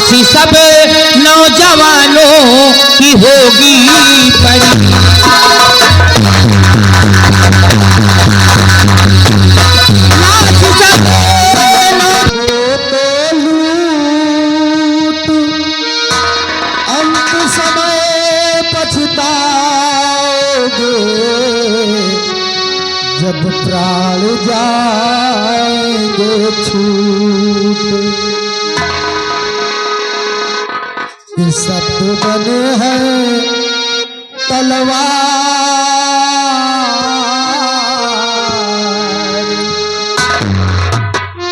काशी सब नौजवानों की होगी परी। अंत समय पछताओगे जब प्राण जाएंगे छूट। ये शब्द बने हैं तलवार,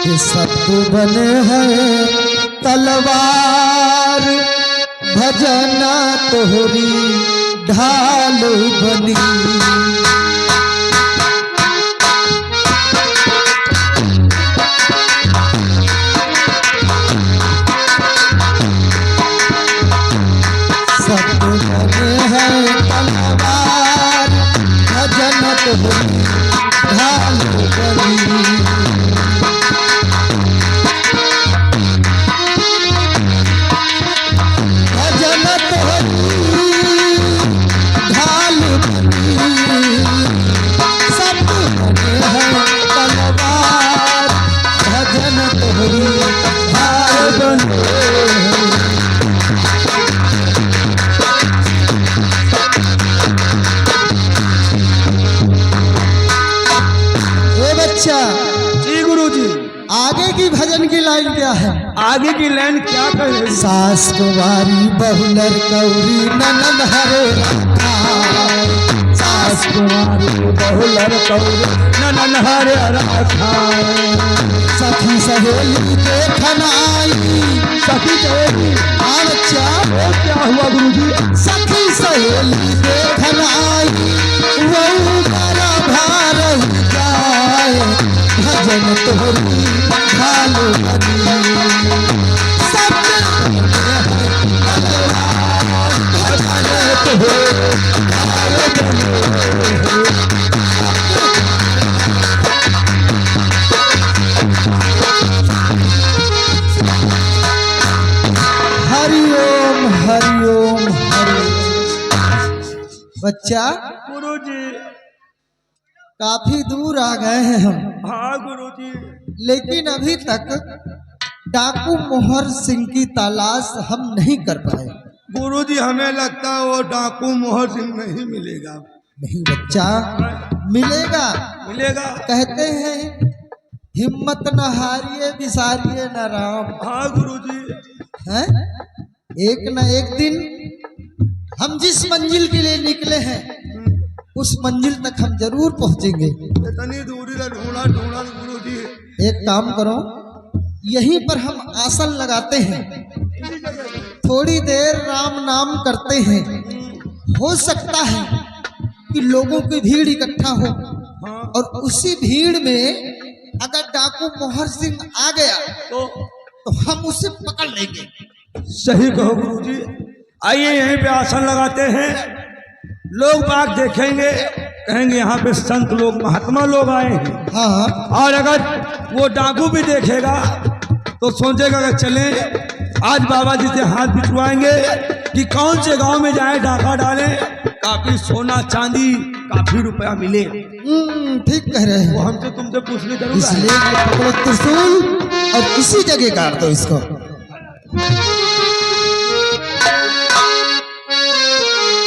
ये शब्द बने हैं तलवार, भजन तोहरी ढाल बनी। शब्द बने हैं तलवार, भजन तोहरी ढाल बनी। जी गुरुजी, आगे की भजन की लाइन क्या है? आगे की लाइन क्या कहे? सास कुमारी बहुलर कौरी ननद हरे राखार, सास कुमारी बहुलर कौरी ननन हरे राखार। सखी सहेली देखन आई, सखी सहेली हाँ बच्चा वो क्या हुआ गुरुजी? सखी सहेली देखन आई, वो बड़ा भार जाए, भजन तोहरी ढाल बनी। हरिओम हरिओम हरि। बच्चा गुरुजी काफी दूर आ गए हैं हम, हाँ गुरुजी, लेकिन अभी तक डाकू मोहर सिंह की तलाश हम नहीं कर पाए। गुरुजी हमें लगता है वो डाकू मोहर सिंह नहीं मिलेगा। नहीं बच्चा, मिलेगा। मिलेगा। कहते हैं हिम्मत न हारिए विसारिए न राम। हाँ गुरुजी, हैं? एक न एक दिन हम जिस मंजिल के लिए निकले हैं उस मंजिल तक हम जरूर पहुंचेंगे। इतनी दूरी से ढूंढा ढूंढा गुरुजी। एक काम करो, यहीं पर हम आसन लगाते हैं, थोड़ी देर राम नाम करते हैं। हो सकता है कि लोगों की भीड़ इकट्ठा हो, और उसी भीड़ में अगर डाकू मोहर सिंह आ गया तो हम उसे पकड़ लेंगे। सही कहो गुरुजी। आइए यहीं पे आसन लगाते हैं, लोग बाग देखेंगे, कहेंगे यहाँ पे संत लोग महात्मा लोग आए हैं। हाँ, और अगर वो डाकू भी देखेगा तो सोचेगा कि चलें आज बाबा जी से हाथ बिछवाएंगे कि कौन से गांव में जाए डाका डालें, काफी सोना चांदी काफी रुपया मिले। ठीक कह रहे हैं। वो हमसे तुमसे पूछने जरूर इसलिए ये पकड़ो त्रिशूल और इसी जगह काट दो इसको।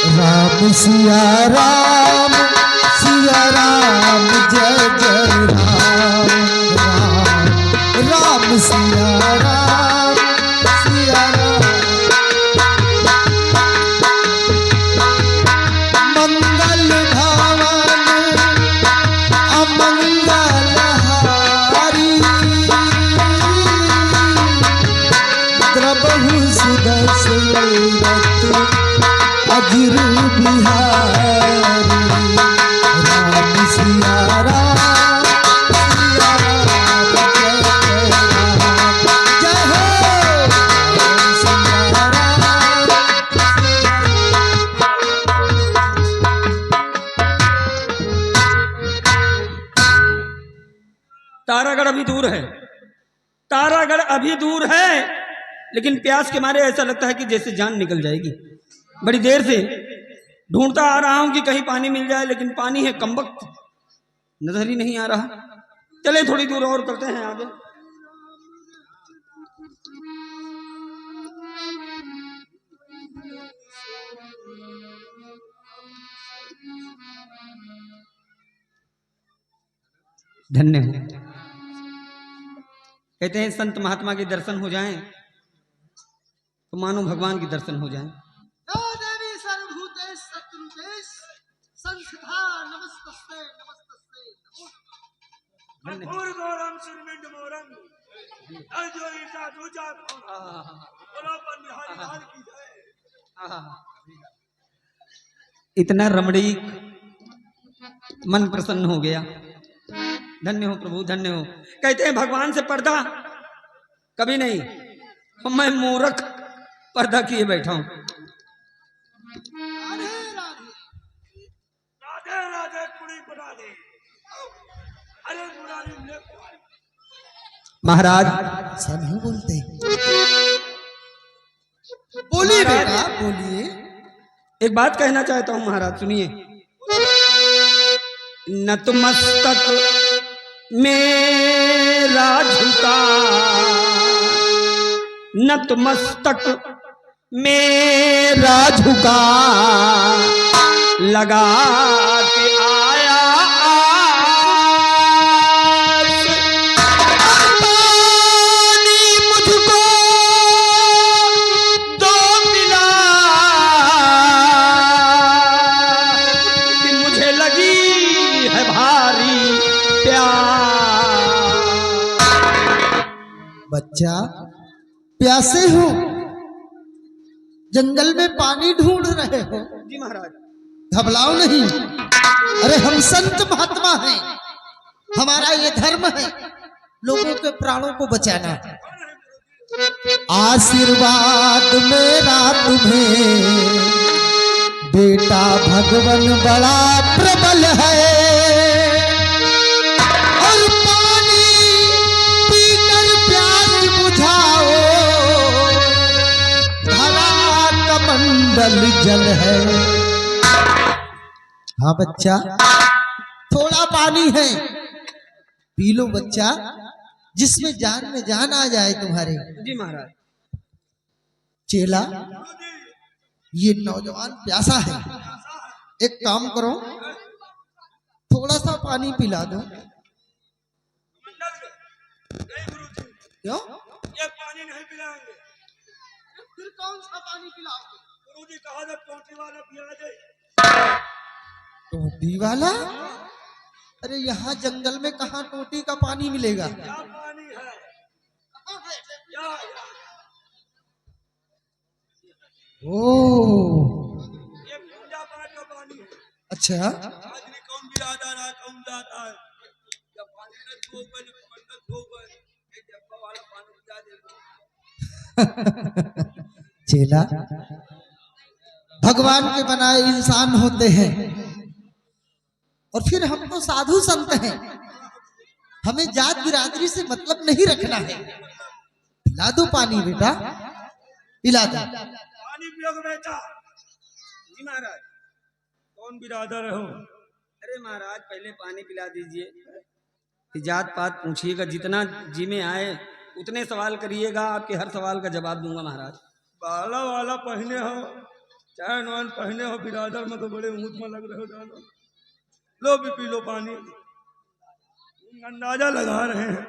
राम सिया राम जय जय राम, राम राम सिया राम मंगल भवन अमंगल हारी, द्रबहु सुदशरथ अजिर बिहारी। राम सिया राम जय हो। राम सिया राम। तारागढ़ अभी दूर है, तारागढ़ अभी दूर है, लेकिन प्यास के मारे ऐसा लगता है कि जैसे जान निकल जाएगी। बड़ी देर से ढूंढता आ रहा हूं कि कहीं पानी मिल जाए, लेकिन पानी है कमबख्त, नजर ही नहीं आ रहा। चले थोड़ी दूर और करते हैं आगे। धन्य हो। कहते हैं संत महात्मा के दर्शन हो जाएं तो मानो भगवान के दर्शन हो जाएं। ओ देवी सर्वभूतेषु शत्रुतेषु संस्था नमस्तस्ते नमस्तस्ते नमो। गौरम सिरमिंड मोरम जो ईसा दूजा बोला पर निहारी लाल की जय। इतना रमणीक मन प्रसन्न हो गया। धन्य हो प्रभु, धन्य हो। कहते हैं भगवान से पर्दा कभी नहीं, मैं मूर्ख पर्दा किए बैठा हूं। राधे राधे राधे राधे कुड़ी बना दे। अरे मुरारी ने महाराज ऐसा नहीं बोलते। बोलिए बेटा बोलिए। एक बात कहना चाहता हूं महाराज, सुनिए। नतमस्तक मेरा झुका, नतमस्तक मेरा झुका, लगा के आया आस। पानी मुझको दो मिला कि मुझे लगी है भारी प्यास। बच्चा प्यासे हो, जंगल में पानी ढूंढ रहे हो, जी महाराज। घबराओ नहीं। अरे हम संत महात्मा हैं, हमारा ये धर्म है लोगों के प्राणों को बचाना। आशीर्वाद मेरा तुम्हें बेटा, भगवान बड़ा प्रबल है। और पानी पीकर प्यास बुझाओ, धरा कमंडल जल है। हाँ बच्चा, थोड़ा पानी है, पी लो बच्चा, जिसमें जान में जान आ जाए तुम्हारे। जी महाराज। चेला, ये नौजवान प्यासा है, एक काम करो, थोड़ा सा पानी पिला दो। क्यों? ये पानी नहीं पिलाएंगे। फिर कौन सा पानी पिलाओगे? गुरुजी कहा था टोटी वाला पिला दे। टोटी वाला? अरे यहाँ जंगल में कहाँ टोटी का पानी मिलेगा? क्या पानी है? क्या? ओ ये पूजा पाठ का पानी है। अच्छा, आदमी कौन बिरादर है, कौन जाता है। जब पानी न छो गए, कमंडल छो गए, एक डब्बा वाला पानी पिला दे। चेला, भगवान के बनाए इंसान होते हैं, और फिर हम तो साधु संत हैं, हमें जात बिरादरी से मतलब नहीं रखना है। पिला दो पानी बेटा, पिला दो। पानी पियोगे बेटा? जी महाराज। कौन बिरादर हो? अरे महाराज पहले पानी पिला दीजिए, कि जात पात पूछिएगा, जितना जी में आए उतने सवाल करिएगा, आपके हर सवाल का जवाब दूंगा महाराज। बाला वाला पहने हो, चाहे नॉन पहने हो, बिरादर में तो बड़े ऊंच में लग रहे हो जानो। लो भी पी लो पानी, अंदाजा लगा रहे हैं,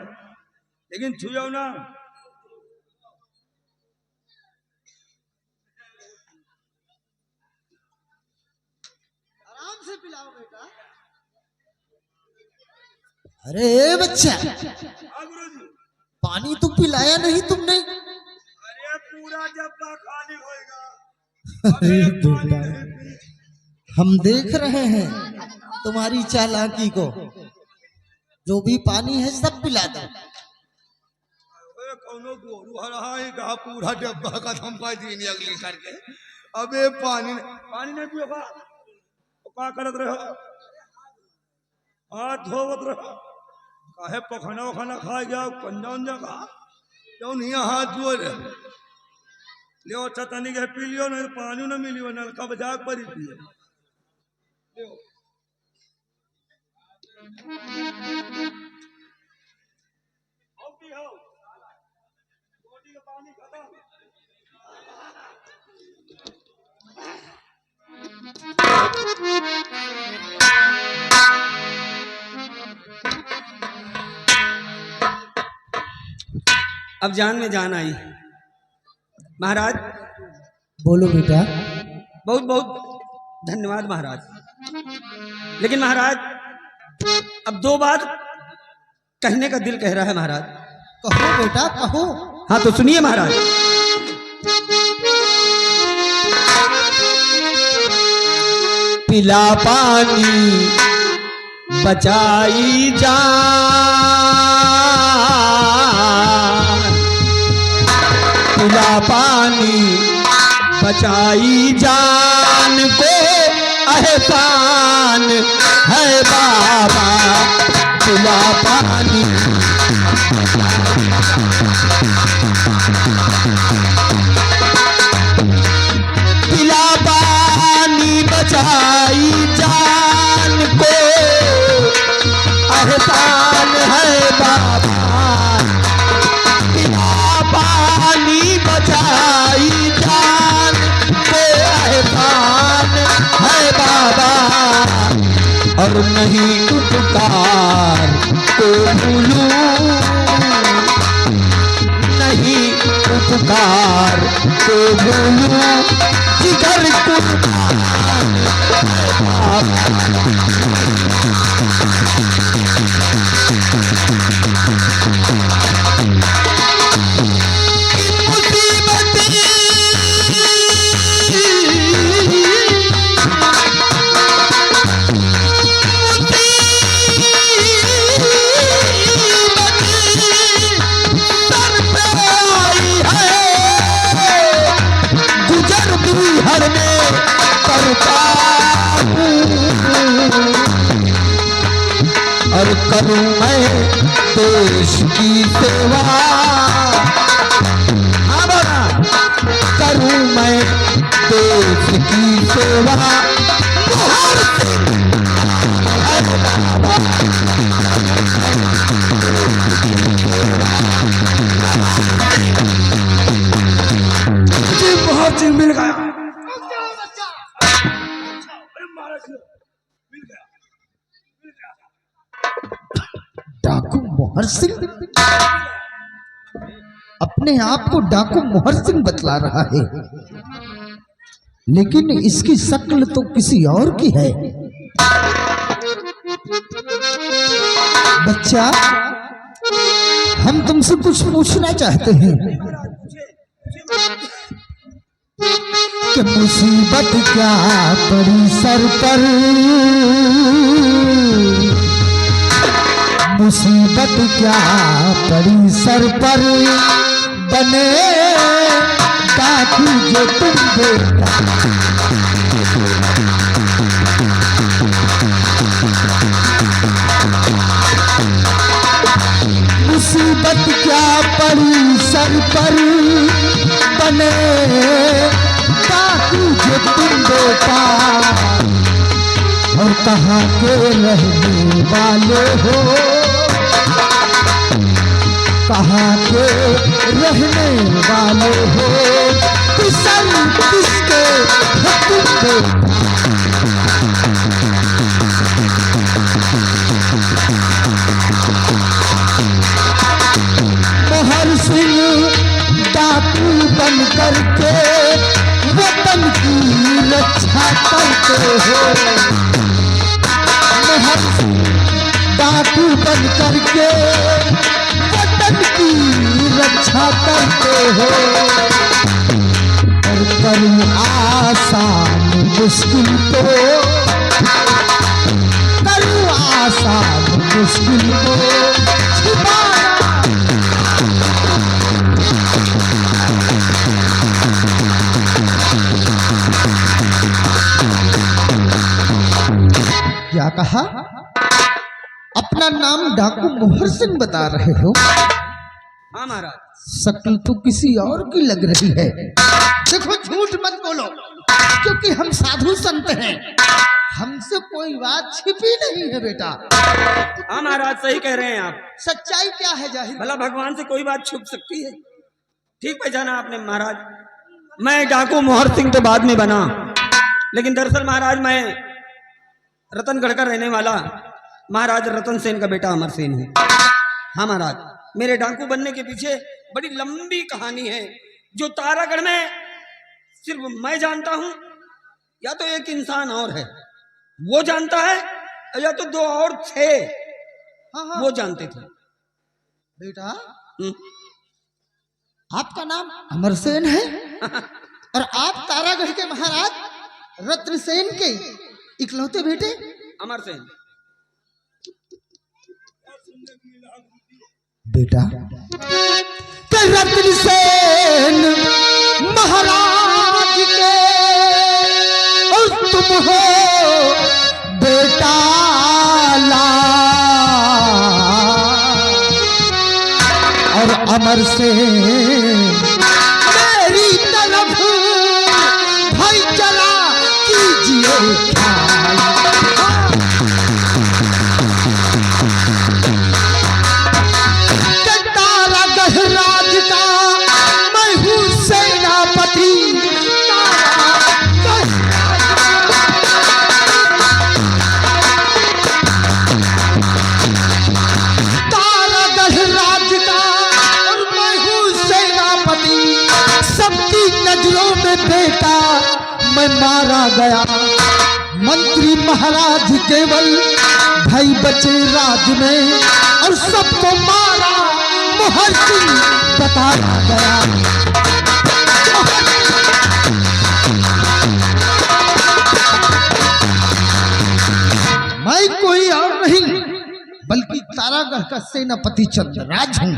लेकिन छुओ ना। आराम से पिलाओ बेटा। अरे बच्चा, हाँ गुरुजी। पानी तो पिलाया नहीं तुमने। अरे पूरा डब्बा खाली होएगा। अरे अबे पानी बेटा, नहीं पी। हम देख रहे हैं तुम्हारी चालाकी को, जो भी पानी है सब पिला दो। अबे कौनो गोरू हरा है कहा पूरा डब्बा का धमका दीनी अगली करके। अबे पानी नहीं पियोगा तो क्या करत रहे हो? हाथ धोवत रहो, काहे पखाना वखाना खा गया, पंजा उंजा का क्यों नहीं हाथ धो रहे? लियो अच्छा तनी के पी लियो, नहीं तो पानी न मिलियो, नलका बजा के परी पिए। लियो। आओ पी हो। रोटी का पानी खत्म। अब जान में जान आई। महाराज बोलो बेटा। बहुत बहुत धन्यवाद महाराज। लेकिन महाराज अब दो बात कहने का दिल कह रहा है महाराज। कहो बेटा कहो। हाँ तो सुनिए महाराज। पिला पानी बचाई जान, पिला पानी बचाई जान को एहसान है बाबा, पिला पानी पिला पानी बचाई जान को एहसान है बाबा, पिला पानी बचाई जान को एहसान है बाबा, और नहीं उपकार को भूलूं, नहीं उपकार को भूलूं, जिगर कुर्बान है बाबा। और करूं मैं देश की सेवा, हाँ बोला, करूं मैं देश की सेवा, हर मुझे बहुत चीज मिल गया। डाकू मोहर सिंह अपने आप को डाकू मोहर सिंह बतला रहा है, लेकिन इसकी शक्ल तो किसी और की है। बच्चा, हम तुमसे कुछ पूछना चाहते हैं कि मुसीबत क्या पड़ी सर पर, मुसीबत क्या पड़ी सर पर, बने डाकू जो तुम बेटा। मुसीबत क्या पड़ी सर पर, बने डाकू जो तुम बेटा, और कहाँ के रहने वाले हो, कहाँ के रहने वाले हो, किसन किसके हो तुम बेटा। मोहर सिंह डाकू बन करके वतन की रक्षा करते हो, मोहर सिंह डाकू बन करके वतन की रक्षा करते हो, और करूं आसान मुश्किल को, करूं आसान मुश्किल को छिपाना। क्या कहा? अपना नाम डाकू मोहर सिंह बता रहे हो? हाँ महाराज। शक्ल तो किसी और की लग रही है। देखो झूठ मत बोलो, क्योंकि हम साधु संत हैं, हमसे कोई बात छिपी नहीं है बेटा। हाँ महाराज सही कह रहे हैं आप। सच्चाई क्या है जाहिर? भला भगवान से कोई बात छुप सकती है? ठीक पहचाना आपने महाराज। मैं डाकू मोहर सिंह तो बाद में बना, लेकिन दरअसल महाराज मैं रतनगढ़ का रहने वाला महाराज रतन सेन का बेटा अमर सेन हूँ। हाँ महाराज, मेरे डाकू बनने के पीछे बड़ी लंबी कहानी है, जो तारागढ़ में सिर्फ मैं जानता हूँ, या तो एक इंसान और है वो जानता है, या तो दो और थे हाँ। वो जानते थे। बेटा हम्म। आपका नाम अमरसेन है और आप तारागढ़ के महाराज रत्नसेन के इकलौते बेटे? अमर सेन। बेटा रत्नसेन महाराज के और तुम हो बेटा और अमर से मेरी तरफ भाई चला कीजिए ख्याल। तारागढ़ राज का मैं हूँ सेनापति, तारागढ़ राज का और मैं हूँ सेनापति। सबकी नजरों में बेटा मैं मारा गया, मंत्री महाराज केवल भाई बचे राज में और सबको मारा मोहर सिंह बताया गया। मैं कोई और नहीं बल्कि तारागढ़ का सेनापति चंद्रराज हूं।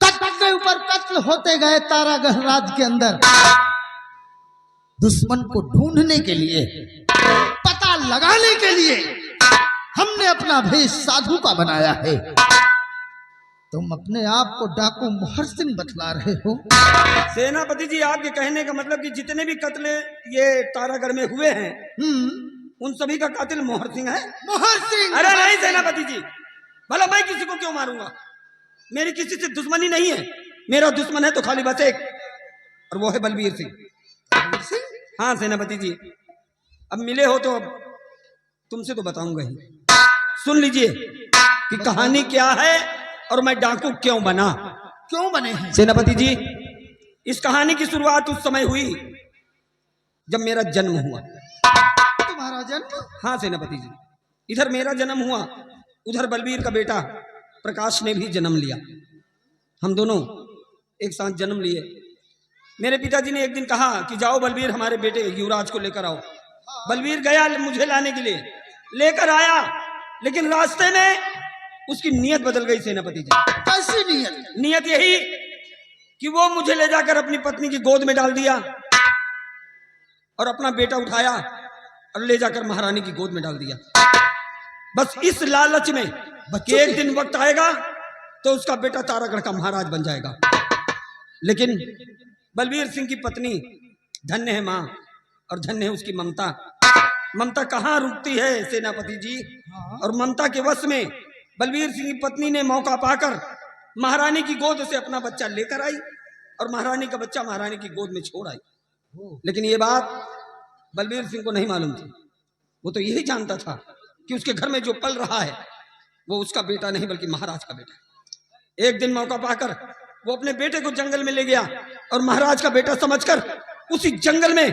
कत्ल के ऊपर कत्ल होते गए तारागढ़ राज के अंदर। दुश्मन को ढूंढने के लिए, पता लगाने के लिए हमने अपना भेष साधु का बनाया है। तुम अपने आप को डाकू मोहर सिंह बतला रहे हो? सेनापति जी, आपके कहने का मतलब कि जितने भी कत्ल ये तारागढ़ में हुए हैं उन सभी का कातिल मोहर सिंह है? मोहर सिंह? अरे नहीं सेनापति जी, भला मैं किसी को क्यों मारूंगा? मेरी किसी से दुश्मनी नहीं है। मेरा दुश्मन है तो खाली बस एक, और वो है बलबीर सिंह। हाँ सेनापति जी, अब मिले हो तो अब तुमसे तो बताऊंगा ही। सुन लीजिए कि कहानी क्या है और मैं डाकू क्यों बना। क्यों बने हैं? सेनापति जी, इस कहानी की शुरुआत उस समय हुई जब मेरा जन्म हुआ। तुम्हारा जन्म? हाँ सेनापति जी, इधर मेरा जन्म हुआ, उधर बलबीर का बेटा प्रकाश ने भी जन्म लिया। हम दोनों एक साथ जन्म लिए। मेरे पिताजी ने एक दिन कहा कि जाओ बलबीर हमारे बेटे युवराज को लेकर आओ। बलबीर गया मुझे लाने के लिए, लेकर आया, लेकिन रास्ते में उसकी नीयत बदल गई सेनापति जी। कैसी नीयत? नीयत यही कि वो मुझे ले जाकर अपनी पत्नी की गोद में डाल दिया और अपना बेटा उठाया और ले जाकर महारानी की गोद में डाल दिया। बस इस लालच में कि एक दिन वक्त आएगा तो उसका बेटा तारागढ़ का महाराज बन जाएगा। लेकिन बलबीर सिंह की पत्नी धन्य है मां और धन्य है उसकी ममता। ममता कहाँ रुकती है सेनापति जी? और ममता के वश में बलबीर सिंह की पत्नी ने मौका पाकर महारानी की गोद से अपना बच्चा लेकर आई और महारानी का बच्चा महारानी की गोद में छोड़ आई। लेकिन ये बात बलबीर सिंह को नहीं मालूम थी। वो तो यही जानता था कि उसके घर में जो पल रहा है वो उसका बेटा नहीं बल्कि महाराज का बेटा है। एक दिन मौका पाकर वो अपने बेटे को जंगल में ले गया और महाराज का बेटा समझकर उसी जंगल में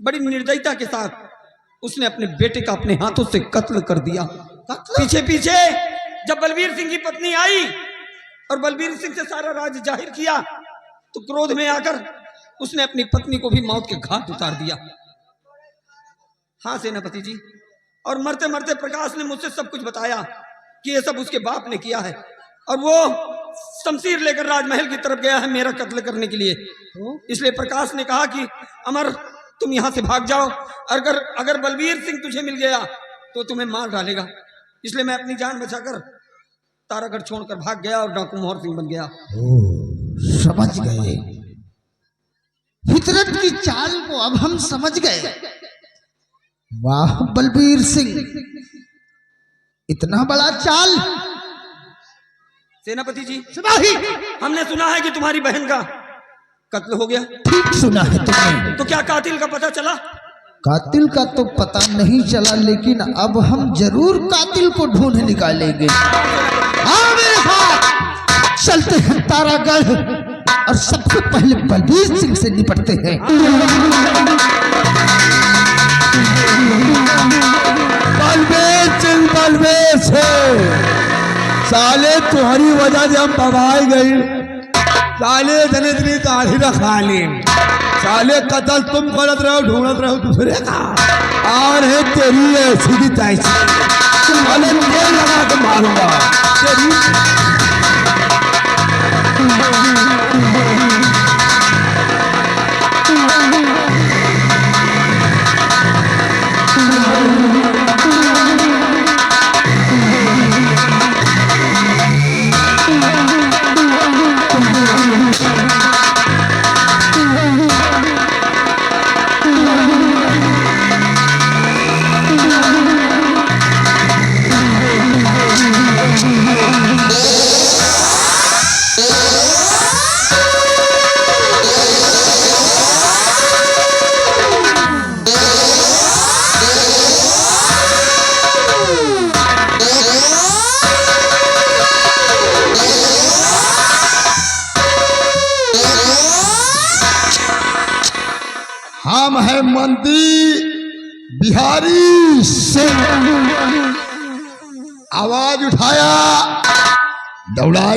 बड़ी निर्दयता के साथ उसने अपने बेटे का अपने हाथों से कत्ल कर दिया। पीछे पीछे जब बलबीर सिंह की पत्नी आई और बलबीर सिंह से सारा राज जाहिर किया तो क्रोध में आकर उसने अपनी पत्नी को भी मौत के घाट उतार दिया। हाँ सेनापति जी, और मरते मरते प्रकाश ने मुझसे सब कुछ बताया कि ये सब उसके बाप ने किया है और वो शमशीर लेकर राजमहल की तरफ गया है मेरा कत्ल करने के लिए। इसलिए प्रकाश ने कहा कि अमर तुम यहां से भाग जाओ, अगर बलबीर सिंह तुझे मिल गया तो तुम्हें मार डालेगा। इसलिए मैं अपनी जान बचाकर तारागढ़ छोड़कर भाग गया और डाकू मोहर सिंह बन गया। समझ गए। फितरत की चाल को अब हम समझ गए। वाह बलबीर सिंह, इतना बड़ा चाल। सेनापति जी, सिपाही, हमने सुना है कि तुम्हारी बहन का कत्ल हो गया। ठीक सुना है तुमने। तो क्या कातिल का पता चला? कातिल का तो पता नहीं चला, लेकिन अब हम जरूर कातिल को ढूंढ निकालेंगे। हाँ मेरे साथ चलते हैं तारागढ़ और सबसे पहले बलबीर सिंह से निपटते हैं। बलबीर सिंह, साले तुम्हारी वजह से हम दबाई गई। साले जने इतनी दाढ़ी रखा ली, साले कतल तुम करत रहो, ढूंढत रहो दूसरे का। और है तेरी ऐसी की तैसी, साले तेल लगा के मारूंगा तेरी। हम है मंत्री बिहारी सिंह। आवाज उठाया, दौड़ा